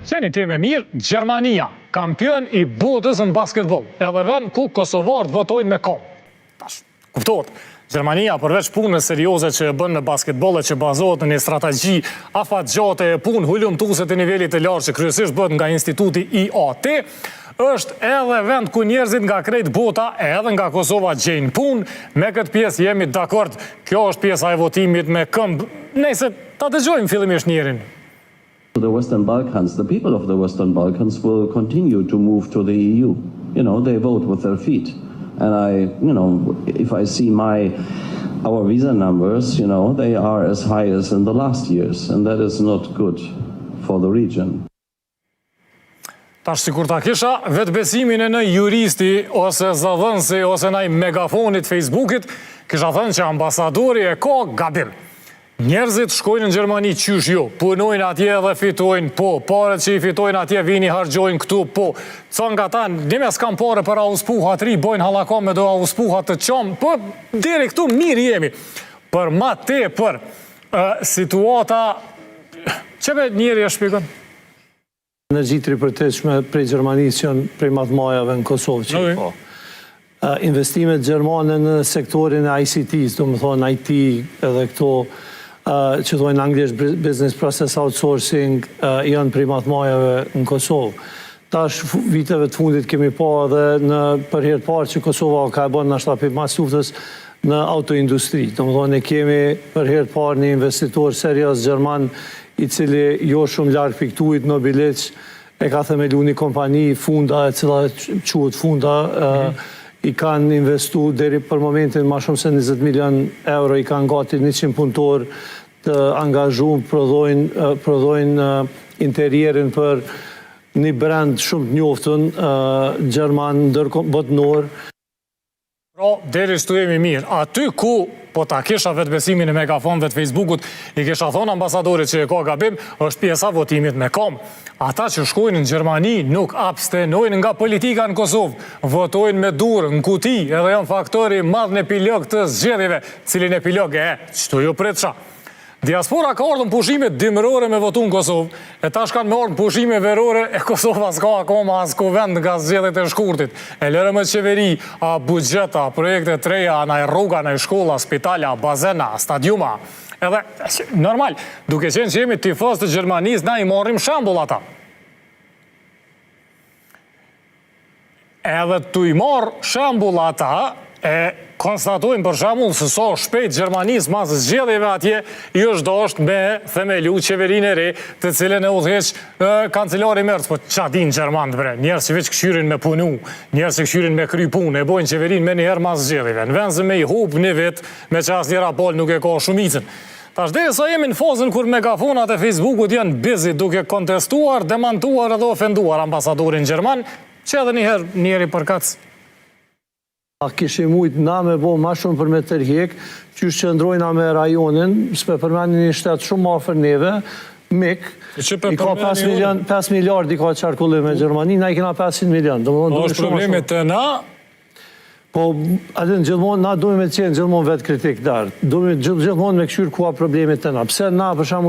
Qeni ti me mirë, Gjermania, kampion i botës në basketbol, edhe vend ku kosovarët votojnë me kom. Tash, kuptohet, Gjermania përveç punës serioze që bën në basketbol e që bazohet në një strategji afatgjate e punë hulumtuese të nivelit të lartë që kryesisht bëhet nga instituti IAT, është edhe vend ku njerëzit nga krejt bota edhe nga Kosova gjejnë punë. Me këtë pjesë jemi dakord, kjo është pjesa e votimit me këmbë. Nëse ta dëgjojmë fillimisht njërin. The Western Balkans, the people of the Western Balkans will continue to move to the EU. You know, they vote with their feet. And if I see our visa numbers, they are as high as in the last years, and that is not good for the region. Tash sikur ta kisha vetë besimin e në juristi ose zëdhënësi ose në megafonit Facebookit, kisha thënë që ambasadori e ka gabim. Njerëzit shkojnë në Gjermani qysh jo, punojnë atje dhe fitojnë po, paret që i fitojnë atje vini hargjojnë këtu po. Ca nga ta, nime s'kam pare për auspuhat ri, bojnë halakon me do auspuhat të qamë, po deri këtu mirë jemi. Për ma te për situata, që be njeri e shpikon? Energjit ripërteshme prej Gjermanisë që janë prej matmajave në Kosovë që po. Investimet gjermane në sektorin e ICT-s, do më thonë IT edhe këto, që thonë anglisht business process outsourcing, janë prej matmajave në Kosovë. Tash viteve të fundit kemi pa edhe në për herë parë që Kosova ka e bënë në shtapit mas luftës në autoindustri. Do më thonë ne kemi për herë parë një investitor serios gjerman i cili jo shumë larkë piktuit në Bilic, e ka themelu një kompani Funda, e cila quhet Funda, i kanë investu deri për momentin ma shumë se 20 milion euro, i kanë gati 100 punëtor të angazhum, prodhojnë interierin për një brand shumë të njoftën, Gjerman, botnor. Pra, deri shtu jemi mirë. Aty ku po ta kisha vetë besimin e megafonëve të Facebookut, i kisha thonë ambasadorit që e ka gabim, është pjesa votimit me kom. Ata që shkojnë në Gjermani nuk abstenojnë nga politika në Kosovë, votojnë me durë, në kuti, edhe janë faktori madh në epilog të zgjedhjeve, cilin epilog qëtu ju pret qa. Diaspora ka ardhën pushime dimërore me votu në Kosovë, e tash kanë me ardhën pushime verore, e Kosova s'ka akoma s'ko vend nga zgjedhjet e shkurtit. E lërë me qeveri, a bugjeta, projekte treja, anaj rruga, anaj shkolla, spitala, bazena, stadiuma. Edhe, normal, duke qenë që jemi tifos të Gjermanis, na i marrim shembull ata. Edhe tu i marr shembull ata, e konstatojnë për shembull se sa shpejt Gjermanis mas zgjedhjeve atje i është dashur me themelu qeverinë e re, të cilën e udhëheq kancelari Merz, po ça din gjermanët bre, njerëz që veç këshyrin me punu, njerëz që këshyrin me kry punë, e bojnë qeverinë me njëherë mas zgjedhjeve. Në vend se me i hub një vit me që asnjëra pol nuk e ka shumicën. Tash derisa jemi në fazën kur megafonat e Facebookut janë busy duke kontestuar, demantuar edhe ofenduar ambasadorin gjerman, që edhe njëri përkac. A kishim ujtë na me bo ma shumë për me tërhjek, që qëndrojna me rajonin, s'pe përmenin një shtetë shumë afër neve, Mik, i ka 5 miliard i ka qarkullim me Gjermani, na i kena 500 milion. Po është problemet të na? Po, adin, gjithmonë, na dojmë me qenë gjithmonë vetë kritik darë. Dojmë gjithmonë me këshyrë kua problemet të na. Pse na, për shamu,